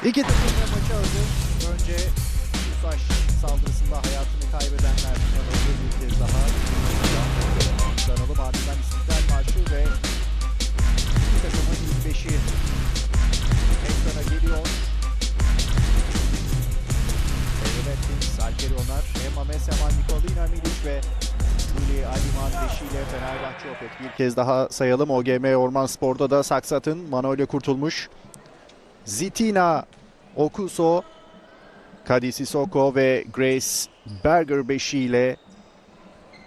İki takım da maça hazır. Önce Üsaş saldırısında hayatını kaybedenler tanıldı bir kez daha. Tanalım ardından İstiklal Marşı ve iki takımın ilk beşi ekrana geliyor. Evet, Alper Onar, Emma Meseman, Nikolina Milic ve Juli Aliman beşiyle Fenerbahçe Opet. Bir kez daha sayalım. OGM Ormanspor'da da Saksat'ın Manolya Kurtulmuş, Zitina Okuso, Kadi Sissoko ve Grace Berger beşiyle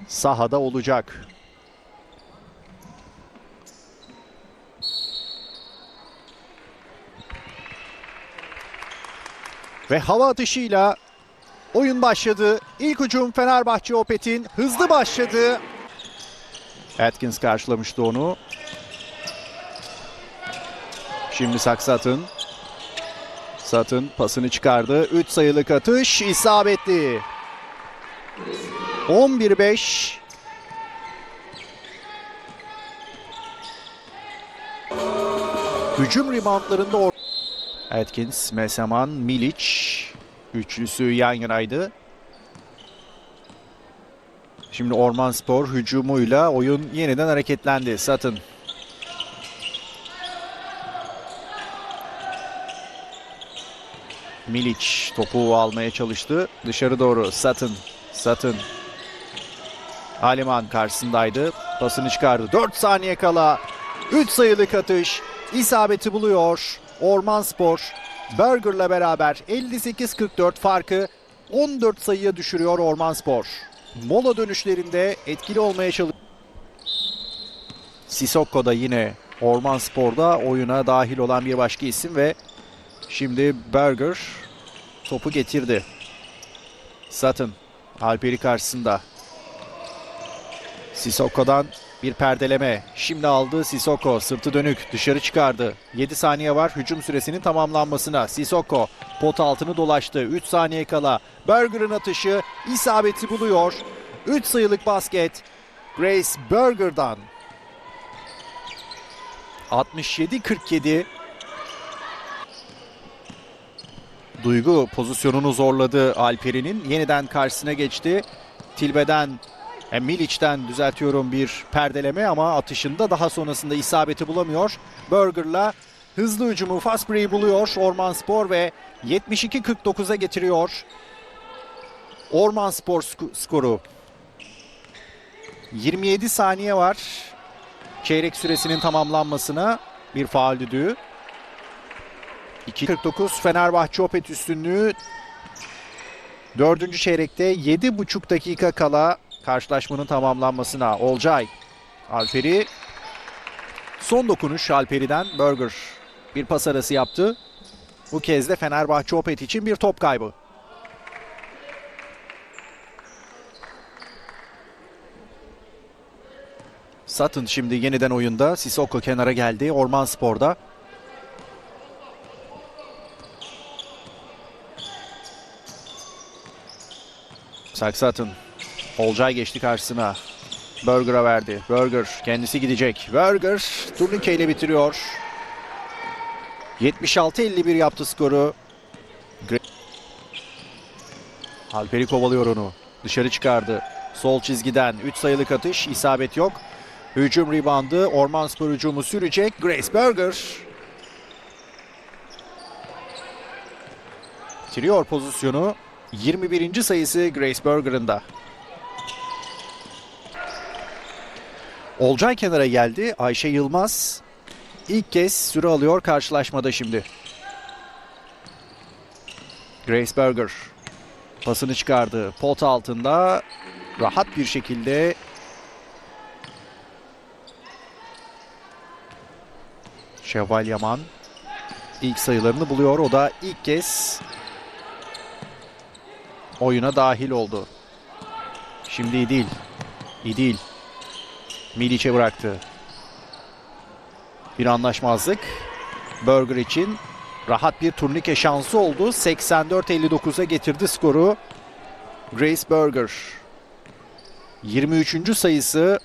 sahada olacak. Ve hava atışıyla oyun başladı. İlk hücum Fenerbahçe Opet'in hızlı başladı. Atkins karşılamıştı onu. Şimdi Saksat'ın. Sutton pasını çıkardı. 3 sayılık atış isabetli. 11-5. Hücum reboundlarında Atkins, Meseman, Milic üçlüsü yan yanaydı. Şimdi Ormanspor hücumuyla oyun yeniden hareketlendi. Sutton. Milic topu almaya çalıştı. Dışarı doğru Sutton. Aliman karşısındaydı. Pasını çıkardı. 4 saniye kala 3 sayılık atış isabeti buluyor. Ormanspor Berger'la beraber 58-44 farkı 14 sayıya düşürüyor Ormanspor. Mola dönüşlerinde etkili olmaya çalışıyor. Sissoko da yine Ormanspor'da oyuna dahil olan bir başka isim ve şimdi Berger topu getirdi. Sutton Alper'i karşısında. Sissoko'dan bir perdeleme. Şimdi aldı Sissoko. Sırtı dönük. Dışarı çıkardı. 7 saniye var hücum süresinin tamamlanmasına. Sissoko pot altını dolaştı. 3 saniye kala. Berger'ın atışı isabeti buluyor. 3 sayılık basket. Grace Berger'dan. 67-47. Duygu pozisyonunu zorladı Alper'in. Yeniden karşısına geçti. Tilbe'den, Milic'ten düzeltiyorum bir perdeleme ama atışında daha sonrasında isabeti bulamıyor. Berger'la hızlı hücumu fast break'i buluyor Ormanspor ve 72-49'a getiriyor Ormanspor skoru. 27 saniye var çeyrek süresinin tamamlanmasına. Bir faul düdüğü. 2.49 Fenerbahçe Opet üstünlüğü. 4. çeyrekte 7,5 dakika kala karşılaşmanın tamamlanmasına. Olcay Alper'i, son dokunuş Alper'den. Berger bir pas arası yaptı. Bu kez de Fenerbahçe Opet için bir top kaybı. Sutton şimdi yeniden oyunda. Sissoko kenara geldi Ormanspor'da. Sutton. Olcay geçti karşısına. Berger'a verdi. Berger kendisi gidecek. Berger turnike ile bitiriyor. 76-51 yaptı skoru. Alper'i kovalıyor onu. Dışarı çıkardı. Sol çizgiden 3 sayılık atış. İsabet yok. Hücum reboundı. Ormanspor hücumu sürecek. Grace Berger bitiriyor pozisyonu. 21. sayısı Grace Berger'ın da. Olcay kenara geldi. Ayşe Yılmaz ilk kez süre alıyor karşılaşmada şimdi. Grace Berger pasını çıkardı. Pot altında rahat bir şekilde Şevval Yaman ilk sayılarını buluyor. O da ilk kez oyuna dahil oldu. Şimdi İdil. Milic'e bıraktı. Bir anlaşmazlık. Berger için rahat bir turnike şansı oldu. 84-59'a getirdi skoru. Grace Berger. 23. sayısı.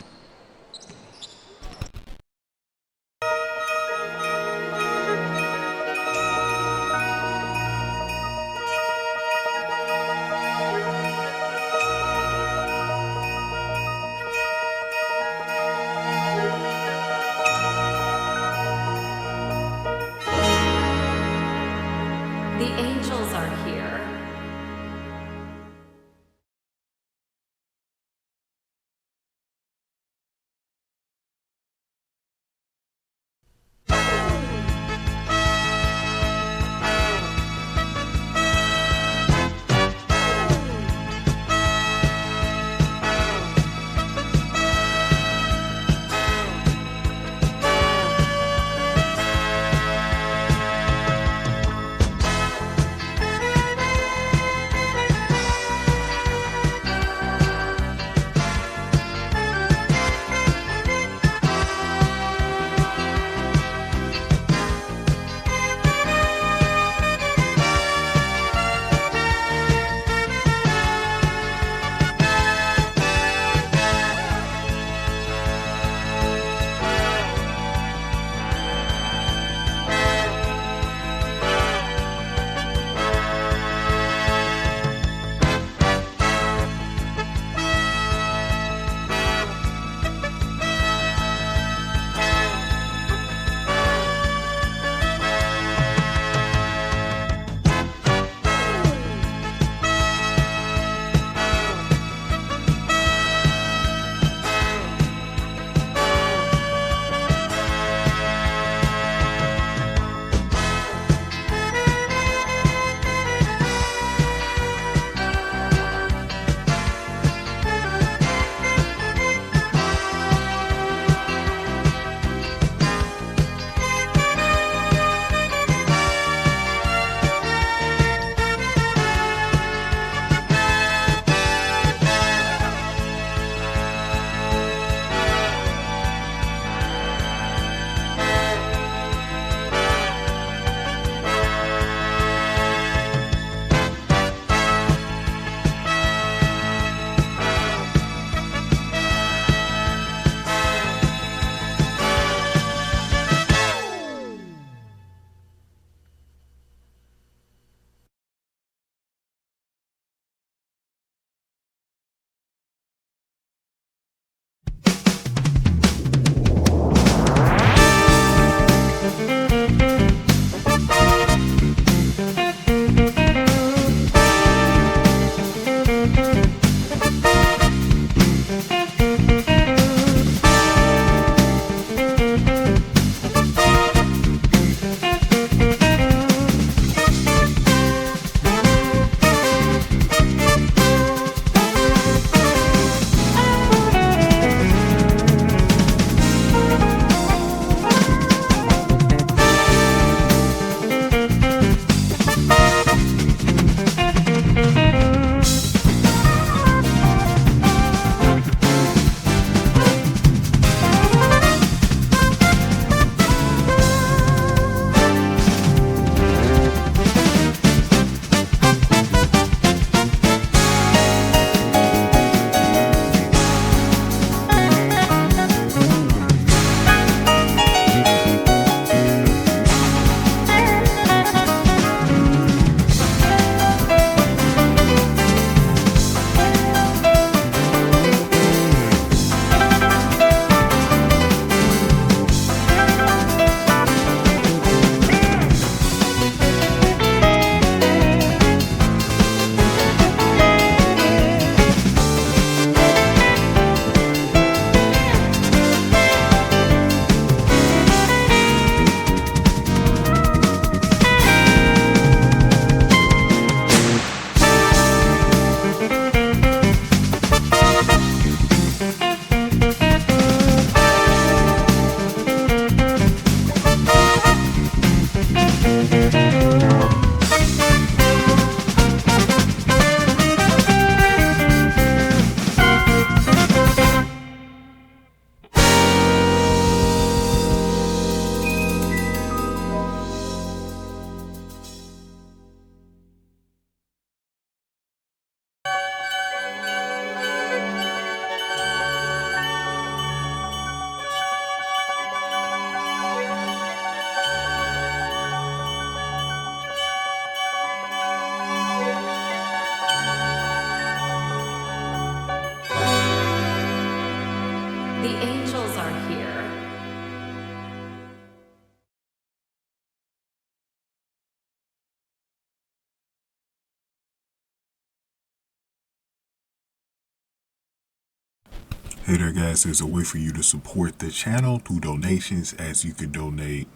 Hey there guys, there's a way for you to support the channel through donations, as you can donate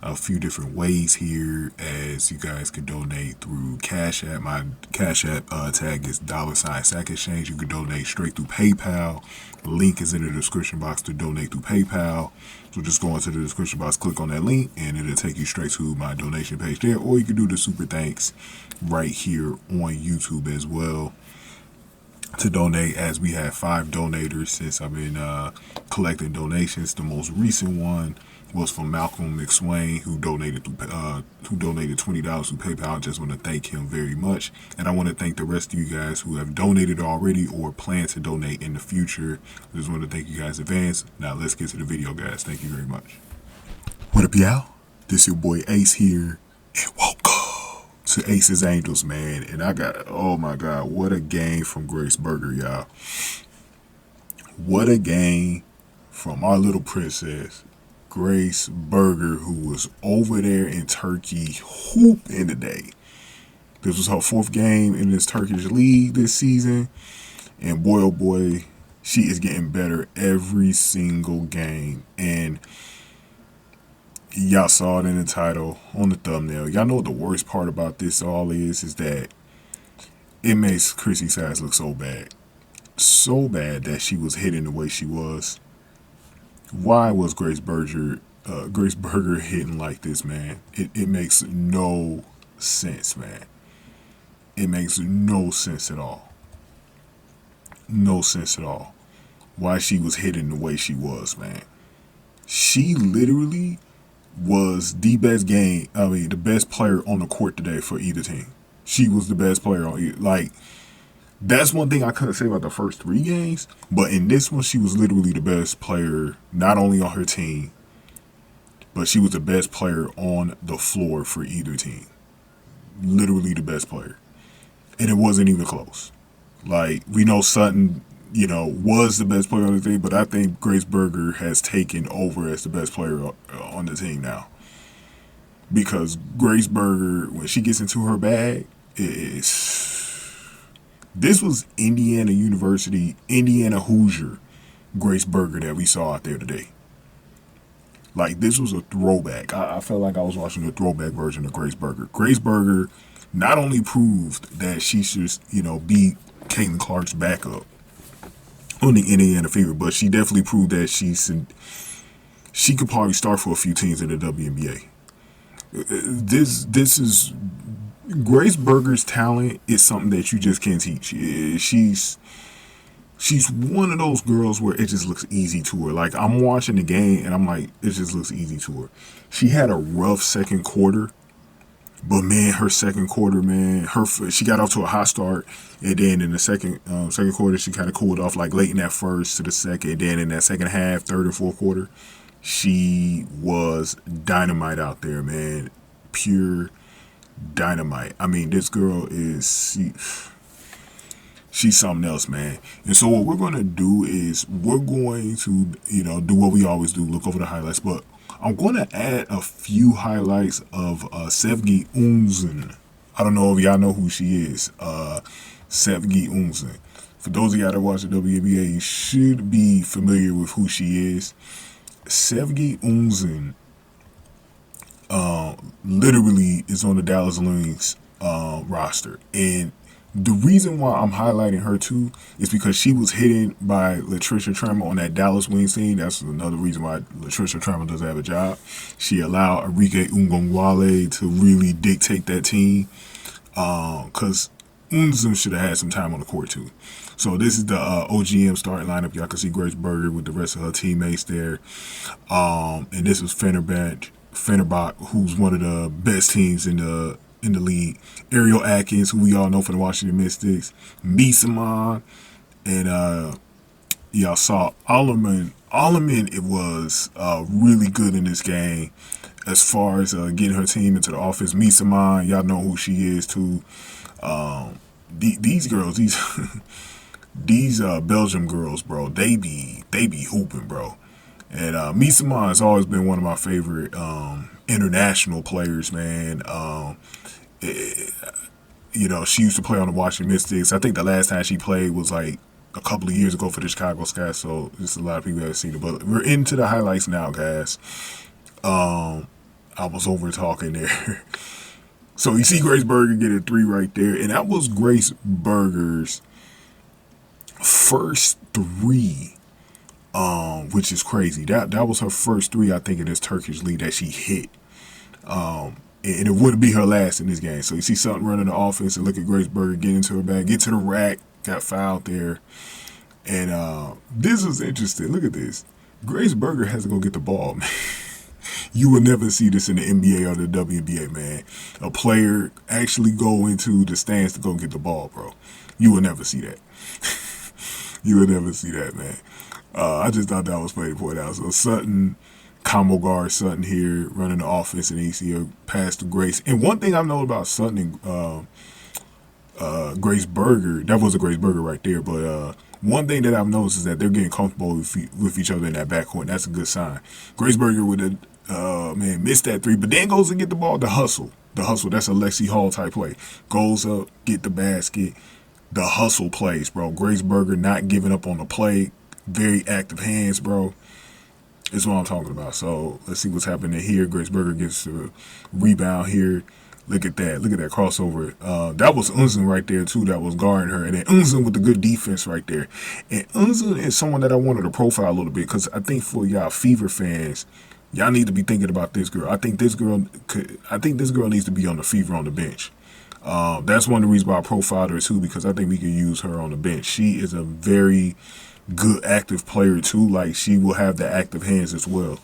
a few different ways here, as you guys can donate through Cash App. My Cash App tag is $Sack Exchange. You can donate straight through PayPal. The link is in the description box to donate through PayPal. So just go into the description box, click on that link, and it'll take you straight to my donation page there. Or you can do the super thanks right here on YouTube as well to donate, as we have 5 donators since I've been collecting donations. The most recent one was from Malcolm McSwain, who donated $20 through PayPal. I just want to thank him very much, and I want to thank the rest of you guys who have donated already or plan to donate in the future. I just want to thank you guys in advance. Now let's get to the video, guys. Thank you very much. What up, y'all? This your boy Ace here, and welcome to Ace's Angels, man. And I got, oh my God, what a game from Grace Berger, y'all. What a game from our little princess, Grace Berger, who was over there in Turkey hooping today. This was her 4th game in this Turkish league this season. And boy, oh boy, she is getting better every single game. And y'all saw it in the title, on the thumbnail. Y'all know what the worst part about this all is that it makes Christie size look so bad. So bad that she was hitting the way she was. Why was Grace Berger hitting like this, man? It makes no sense, man. It makes no sense at all. No sense at all. Why she was hitting the way she was, man. She literally was the best player on the court today for either team. She was the best player on either. Like, that's one thing I couldn't say about the first 3 games, but in this one, she was literally the best player, not only on her team, but she was the best player on the floor for either team. Literally the best player. And it wasn't even close. Like, we know Sutton, was the best player on the team, but I think Grace Berger has taken over as the best player on the team now. Because Grace Berger, when she gets into her bag, this was Indiana University, Indiana Hoosier Grace Berger that we saw out there today. Like, this was a throwback. I felt like I was watching a throwback version of Grace Berger. Grace Berger not only proved that she should, be Caitlin Clark's backup on the Indiana Fever, but she definitely proved that she could probably start for a few teams in the WNBA. This is Grace Berger's talent is something that you just can't teach. She's one of those girls where it just looks easy to her. Like, I'm watching the game and I'm like, it just looks easy to her. She had a rough second quarter. But man, her second quarter, man, she got off to a hot start, and then in the second quarter, she kind of cooled off, like late in that first to the second. And then in that second half, third and fourth quarter, she was dynamite out there, man, pure dynamite. I mean, this girl is she's something else, man. And so what we're gonna do is we're going to do what we always do, look over the highlights, but I'm going to add a few highlights of Sevgi Unzun. I don't know if y'all know who she is. Sevgi Unzun. For those of y'all that watch the WNBA, you should be familiar with who she is. Sevgi Unzun literally is on the Dallas Wings roster. And the reason why I'm highlighting her too is because she was hidden by Latricia Trammell on that Dallas Wings team. That's another reason why Latricia Trammell doesn't have a job. She allowed Enrique Ungongwale to really dictate that team, because Unzum should have had some time on the court too. So this is the OGM starting lineup. Y'all can see Grace Berger with the rest of her teammates there. And this is Fenerbahce, who's one of the best teams in the league. Ariel Atkins, who we all know from the Washington Mystics. Misaman, and y'all saw Alleman. It was really good in this game as far as getting her team into the offense. Misaman, y'all know who she is too. These girls, these Belgium girls, bro, they be hooping, bro. And Misaman has always been one of my favorite international players, man. She used to play on the Washington Mystics. I think the last time she played was like a couple of years ago for the Chicago Sky, so just a lot of people haven't seen it. But we're into the highlights now, guys. I was over talking there. So you see Grace Berger get a 3 right there, and that was Grace Berger's first 3, which is crazy. That was her first 3, I think, in this Turkish league that she hit. And it wouldn't be her last in this game. So you see something running the offense, and look at Grace Berger get into her bag, get to the rack, got fouled there. And this was interesting. Look at this. Grace Berger has to go get the ball, man. You will never see this in the NBA or the WNBA, man. A player actually go into the stands to go get the ball, bro. You will never see that. You will never see that, man. I just thought that was funny to point out. So Sutton, combo guard Sutton here, running the offense, and you see her pass to Grace. And one thing I know about Sutton and Grace Berger, that was a Grace Berger right there, but one thing that I've noticed is that they're getting comfortable with each other in that backcourt, and that's a good sign. Grace Berger would have missed that 3, but then goes and get the ball. The hustle, that's a Lexie Hull type play. Goes up, get the basket. The hustle plays, bro. Grace Berger not giving up on the play. Very active hands, bro. Is what I'm talking about. So let's see what's happening here. Grace Berger gets a rebound here. Look at that. Look at that crossover. That was Unzen right there, too, that was guarding her. And then Unzen with the good defense right there. And Unzen is someone that I wanted to profile a little bit because I think for y'all Fever fans, y'all need to be thinking about this girl. I think this girl needs to be on the Fever on the bench. That's one of the reasons why I profiled her, too, because I think we can use her on the bench. She is a very good active player, too. Like, she will have the active hands as well.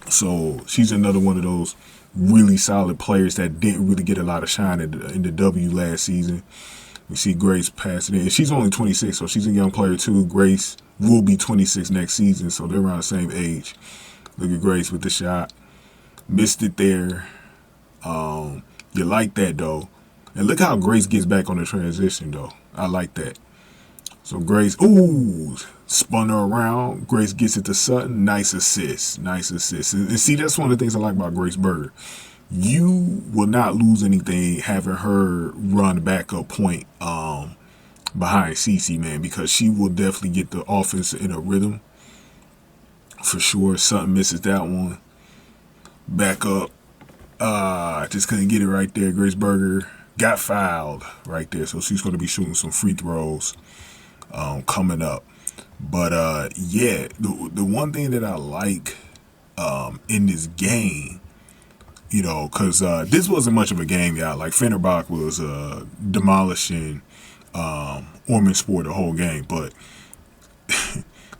So she's another one of those really solid players that didn't really get a lot of shine in the W last season. We see Grace passing in. She's only 26, so she's a young player too. Grace will be 26 next season, so they're around the same age. Look at Grace with the shot. Missed it there. You like that, though. And look how Grace gets back on the transition, though. I like that. So Grace, spun her around. Grace gets it to Sutton. Nice assist. And see, that's one of the things I like about Grace Berger. You will not lose anything having her run backup point behind Cece, man, because she will definitely get the offense in a rhythm. For sure. Sutton misses that one. Back up. Just couldn't get it right there. Grace Berger got fouled right there. So she's going to be shooting some free throws coming up. But the one thing that I like in this game, because this wasn't much of a game, y'all. Like Fenerbahce was demolishing Ormanspor the whole game. But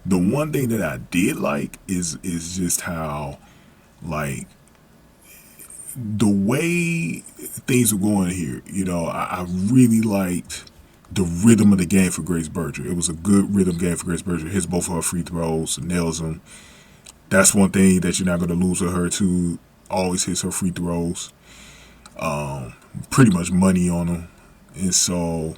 the one thing that I did like is just how, like, the way things were going here. I really liked the rhythm of the game for Grace Berger. It was a good rhythm game for Grace Berger. Hits both of her free throws, nails them. That's one thing that you're not going to lose with her, too. Always hits her free throws. Pretty much money on them. And so,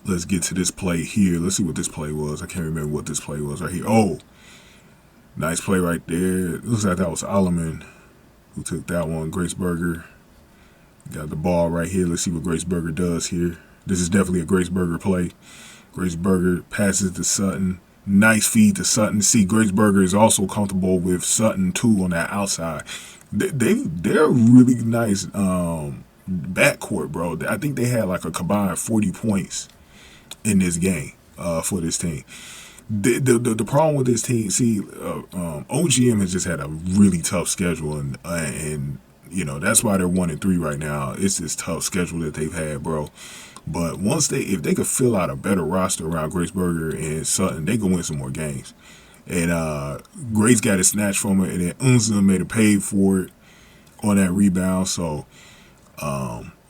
let's get to this play here. Let's see what this play was. I can't remember what this play was right here. Oh, nice play right there. It looks like that was Alleman who took that one. Grace Berger got the ball right here. Let's see what Grace Berger does here. This is definitely a Grace Berger play. Grace Berger passes to Sutton. Nice feed to Sutton. See, Grace Berger is also comfortable with Sutton, too, on that outside. They're really nice backcourt, bro. I think they had like a combined 40 points in this game for this team. The problem with this team, see, OGM has just had a really tough schedule, and that's why they're 1-3 right now. It's this tough schedule that they've had, bro. But if they could fill out a better roster around Grace Berger and Sutton, they can win some more games. And Grace got it snatched from her, and then Unzen made her pay for it on that rebound. So,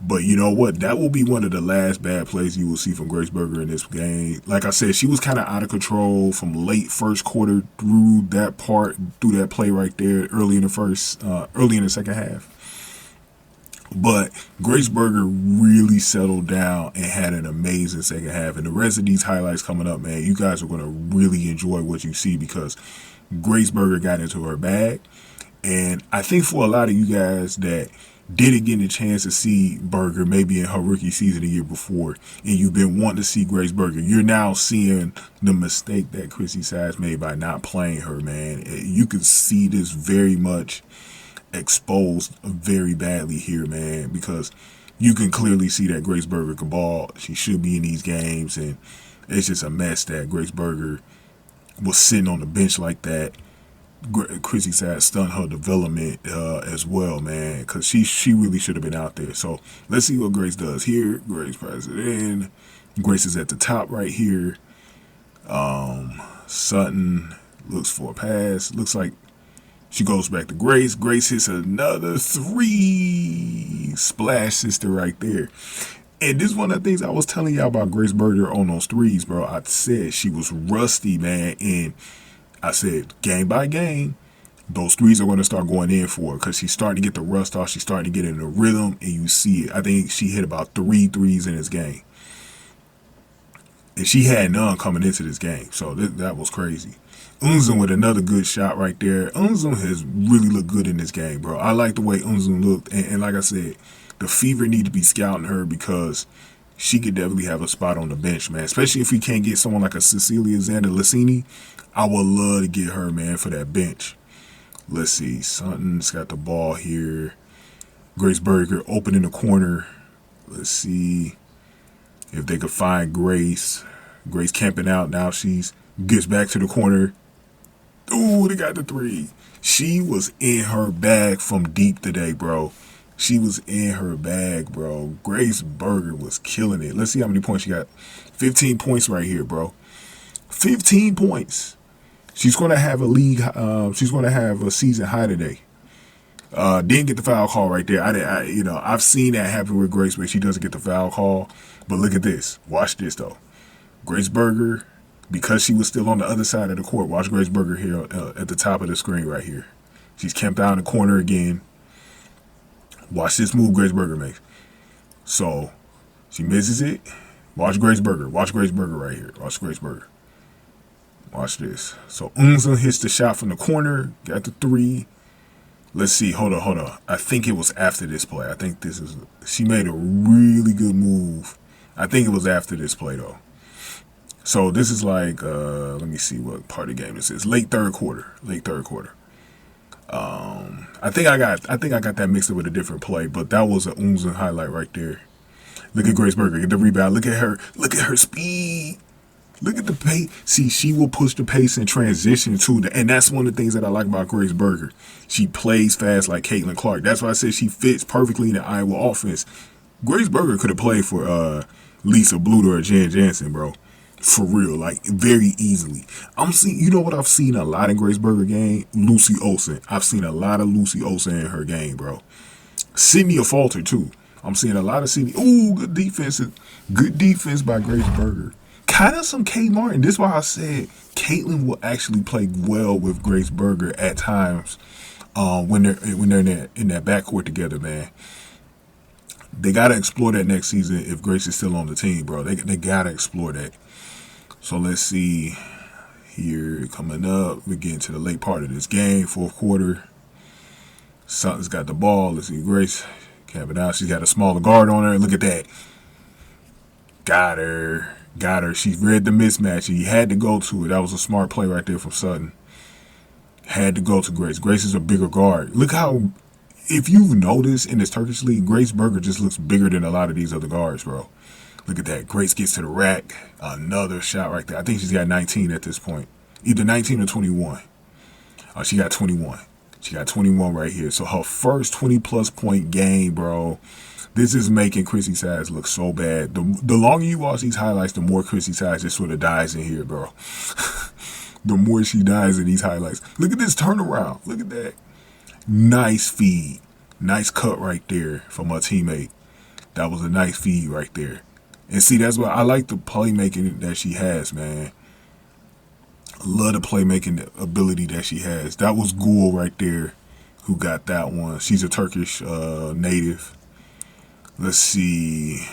but you know what? That will be one of the last bad plays you will see from Grace Berger in this game. Like I said, she was kind of out of control from late first quarter through that play right there, early in the second half. But Grace Berger really settled down and had an amazing second half. And the rest of these highlights coming up, man, you guys are going to really enjoy what you see because Grace Berger got into her bag. And I think for a lot of you guys that didn't get a chance to see Berger maybe in her rookie season the year before, and you've been wanting to see Grace Berger, you're now seeing the mistake that Christie Sides made by not playing her, man. You can see this very much exposed very badly here, man, because you can clearly see that Grace Berger can ball. She should be in these games, and it's just a mess that Grace Berger was sitting on the bench like that. Christie Sides stunned her development as well, man, because she really should have been out there. So let's see what Grace does here. Grace passes it in. Grace is at the top right here. Sutton looks for a pass. Looks like she goes back to Grace. Grace hits another three. Splash sister right there. And this is one of the things I was telling y'all about Grace Berger on those threes, bro. I said she was rusty, man, and I said, game by game, those threes are going to start going in for her because she's starting to get the rust off. She's starting to get in the rhythm, and you see it. I think she hit about 3 threes in this game. And she had none coming into this game, so that was crazy. Unzum with another good shot right there. Unzum has really looked good in this game, bro. I like the way Unzum looked, and like I said, the Fever need to be scouting her because she could definitely have a spot on the bench, man, especially if we can't get someone like a Cecilia Zander-Licini. I would love to get her, man, for that bench. Let's see. Sutton's got the ball here. Grace Berger open in the corner. Let's see if they could find Grace. Grace camping out. Now she's gets back to the corner. Ooh, they got the three. She was in her bag from deep today, bro. She was in her bag, bro. Grace Berger was killing it. Let's see how many points she got. 15 points right here, bro. 15 points. She's going to have a league. She's going to have a season high today. Didn't get the foul call right there. I've seen that happen with Grace where she doesn't get the foul call. But look at this. Watch this though. Grace Berger, because she was still on the other side of the court. Watch Grace Berger here at the top of the screen right here. She's camped out in the corner again. Watch this move Grace Berger makes. So she misses it. Watch Grace Berger. Watch Grace Berger right here. Watch Grace Berger. Watch this. So Unzum hits the shot from the corner. Got the three. Let's see. Hold on. I think it was after this play. I think she made a really good move. I think it was after this play though. So this is like, let me see what part of the game this is. Late third quarter. I think I got that mixed up with a different play, but that was an Unzum highlight right there. Look at Grace Berger. Get the rebound. Look at her speed. Look at the pace. See, she will push the pace and transition to and that's one of the things that I like about Grace Berger. She plays fast like Caitlin Clark. That's why I said she fits perfectly in the Iowa offense. Grace Berger could have played for Lisa Bluder or Jen Jansen, bro. For real, like very easily. You know what I've seen a lot in Grace Berger game? Lucy Olsen. I've seen a lot of Lucy Olsen in her game, bro. Sydney Falter too. I'm seeing a lot of Sydney. Ooh, good defense. Good defense by Grace Berger. Kind of some Kate Martin. This is why I said Caitlin will actually play well with Grace Berger at times when they're in that backcourt together, man. They gotta explore that next season if Grace is still on the team, bro. They gotta explore that. So let's see here coming up. We're getting to the late part of this game, fourth quarter. Sutton's got the ball. Let's see Grace camping out. She's got a smaller guard on her. Look at that. Got her. She read the mismatch. He had to go to it. That was a smart play right there from Sutton. Had to go to Grace. Grace is a bigger guard. Look how, if you've noticed in this Turkish league, Grace Berger just looks bigger than a lot of these other guards, bro. Look at that. Grace gets to the rack. Another shot right there. I think she's got 19 at this point. Either 19 or 21. She got 21. She got 21 right here. So her first 20-plus point game, bro. This is making Christie Sides look so bad. The longer you watch these highlights, the more Christie Sides just sort of dies in here, bro. The more she dies in these highlights. Look at this turnaround. Look at that. Nice feed. Nice cut right there from her teammate. That was a nice feed right there. And see, that's why I like the playmaking that she has, man. I love the playmaking ability that she has. That was Gul right there who got that one. She's a Turkish native. Let's see.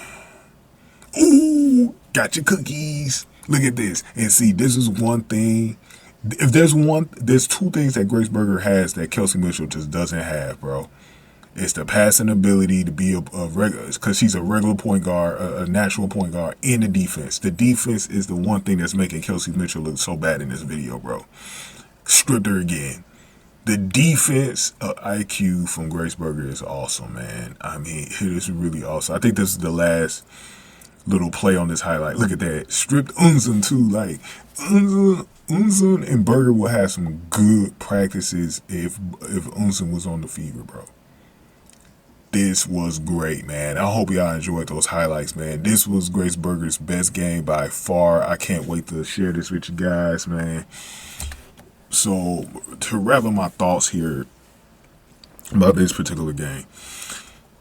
Ooh, got your cookies. Look at this. And see, this is one thing. If there's two things that Grace Berger has that Kelsey Mitchell just doesn't have, bro. It's the passing ability to be a regular, because she's a regular point guard, a natural point guard in the defense. The defense is the one thing that's making Kelsey Mitchell look so bad in this video, bro. Stripped her again. The defense IQ from Grace Berger is awesome, man. I mean, it is really awesome. I think this is the last little play on this highlight. Look at that. Stripped Unzun too. Like, Unzun and Berger will have some good practices if Unzun was on the fever, bro. This was great, man. I hope y'all enjoyed those highlights, man. This was Grace Berger's best game by far. I can't wait to share this with you guys, man. So, to wrap up my thoughts here about this particular game,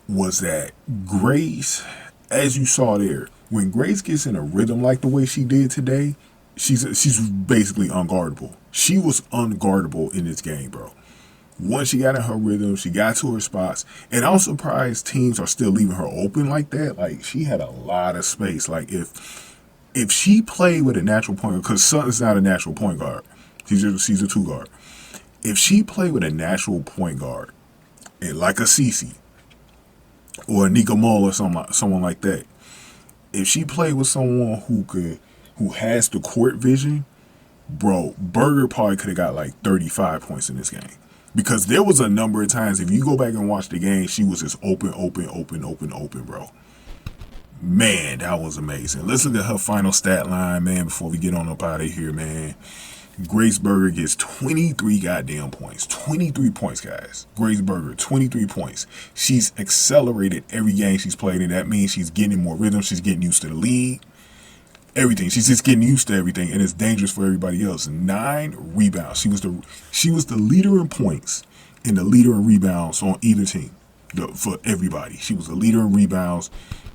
was that Grace, as you saw there, when Grace gets in a rhythm like the way she did today, she's basically unguardable. She was unguardable in this game, bro. Once she got in her rhythm, she got to her spots, and I'm surprised teams are still leaving her open like that. Like, she had a lot of space. Like, if she played with a natural point guard, because Sutton's not a natural point guard, she's a two guard. If she played with a natural point guard, and like a Cece or a Nika Mole or someone like that, if she played with someone who has the court vision, bro, Berger probably could have got like 35 points in this game. Because there was a number of times, if you go back and watch the game, she was just open, bro. Man, that was amazing. Let's look at her final stat line, man, before we get on up out of here, man. Grace Berger gets 23 goddamn points. 23 points, guys. Grace Berger, 23 points. She's accelerated every game she's played, and that means she's getting more rhythm. She's getting used to the league. Everything. She's just getting used to everything, and it's dangerous for everybody else. 9 rebounds. She was the leader in points and the leader in rebounds on either team. For everybody, she was the leader in rebounds.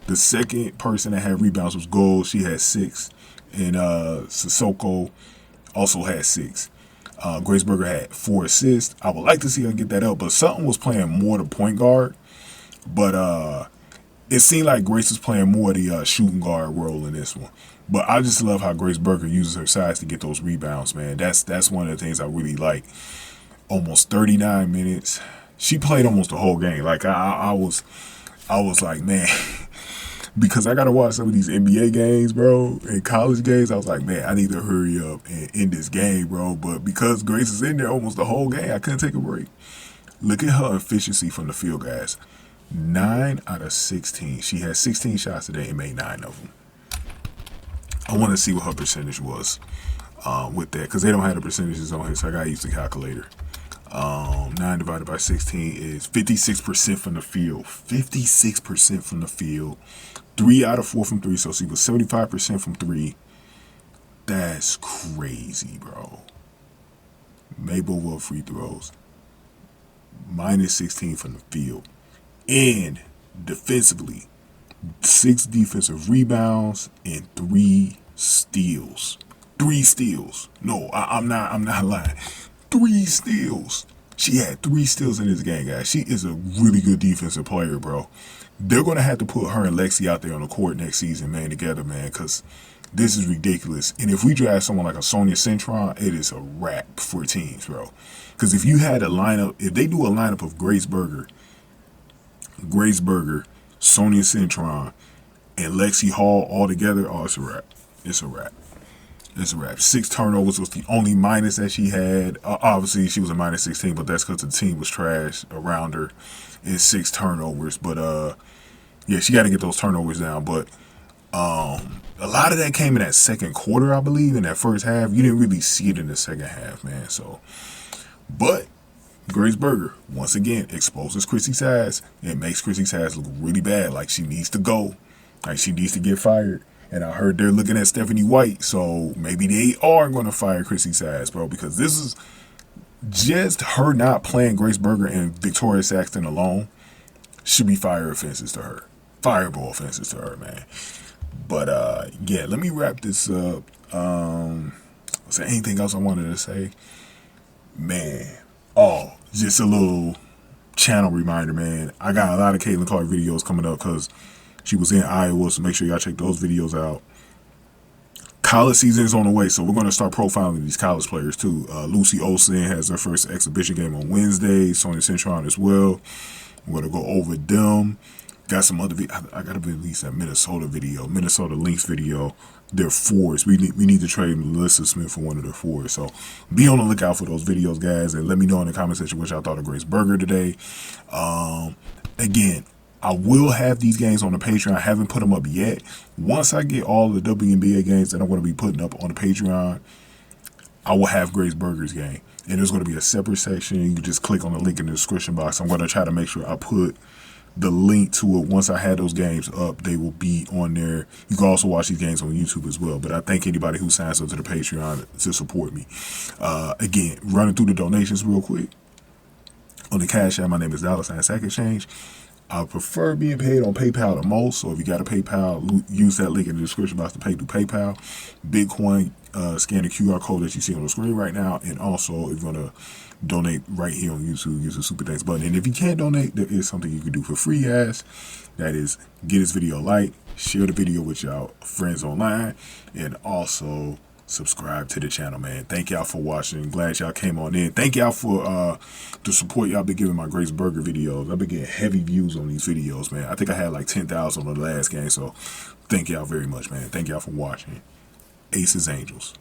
The second person that had rebounds was Gold. She had 6, and Sissoko also had 6. Grace Berger had 4 assists. I would like to see her get that up, but Sutton was playing more the point guard, but it seemed like Grace was playing more the shooting guard role in this one. But I just love how Grace Berger uses her size to get those rebounds, man. That's one of the things I really like. Almost 39 minutes. She played almost the whole game. Like I was like, man, because I gotta watch some of these NBA games, bro, and college games. I was like, man, I need to hurry up and end this game, bro. But because Grace is in there almost the whole game, I couldn't take a break. Look at her efficiency from the field, guys. 9 out of 16. She had 16 shots today and made 9 of them. I want to see what her percentage was with that, because they don't have the percentages on here, so I got to use the calculator. 9 divided by 16 is 56% from the field. 56% from the field. 3 out of 4 from 3, so she was 75% from 3. That's crazy, bro. Made both free throws. Minus 16 from the field. And defensively, 6 defensive rebounds and 3 steals. 3 steals. No, I'm not lying. 3 steals. She had 3 steals in this game, guys. She is a really good defensive player, bro. They're going to have to put her and Lexie out there on the court next season, man, together, man, because this is ridiculous. And if we draft someone like a Sonia Cintron, it is a wrap for teams, bro. Because if you had a lineup, if they do a lineup of Grace Berger, Sonia Cintron, and Lexie Hull all together, oh, it's a wrap. It's a wrap. It's a wrap. 6 turnovers was the only minus that she had. Obviously, she was a minus 16, but that's because the team was trash around her. And 6 turnovers. But, yeah, she got to get those turnovers down. But a lot of that came in that second quarter, I believe, in that first half. You didn't really see it in the second half, man. So, but Grace Berger, once again, exposes Christie's size. It makes Christie's size look really bad, like she needs to go. Like she needs to get fired. And I heard they're looking at Stephanie White, so maybe they are going to fire Christie's size, bro, because this is just her not playing Grace Berger and Victoria Saxton alone should be fire offenses to her. Fireball offenses to her, man. But, yeah, let me wrap this up. Was there anything else I wanted to say? Man. Oh, just a little channel reminder, man. I got a lot of Caitlin Clark videos coming up because she was in Iowa, so make sure y'all check those videos out. College season is on the way, so we're going to start profiling these college players, too. Lucy Olsen has her first exhibition game on Wednesday. Sonia Cintron as well. I'm going to go over them. Got some other I got to release that Minnesota Lynx video. Their fours. We need to trade Melissa Smith for one of their fours. So be on the lookout for those videos, guys, and let me know in the comment section what y'all thought of Grace Berger today. Again, I will have these games on the Patreon. I haven't put them up yet. Once I get all the WNBA games that I'm going to be putting up on the Patreon, I will have Grace Berger's game. And there's going to be a separate section. You can just click on the link in the description box. I'm going to try to make sure I put the link to it. Once I had those games up, they will be on there. You can also watch these games on YouTube as well. But I thank anybody who signs up to the Patreon to support me. Again, running through the donations real quick. On the Cash App, my name is $Sack Exchange. I prefer being paid on PayPal the most. So if you got a PayPal, use that link in the description box to pay through PayPal. Bitcoin, scan the QR code that you see on the screen right now. And also, if you want to donate right here on YouTube, use the Super Thanks button. And if you can't donate, there is something you can do for free, guys. That is, get this video a like, share the video with y'all friends online, and also subscribe to the channel, man. Thank y'all for watching. Glad y'all came on in. Thank y'all for the support y'all been giving my Grace Berger videos. I've been getting heavy views on these videos, man. I think I had like 10,000 on the last game, so thank y'all very much, man. Thank y'all for watching. Aces Angels.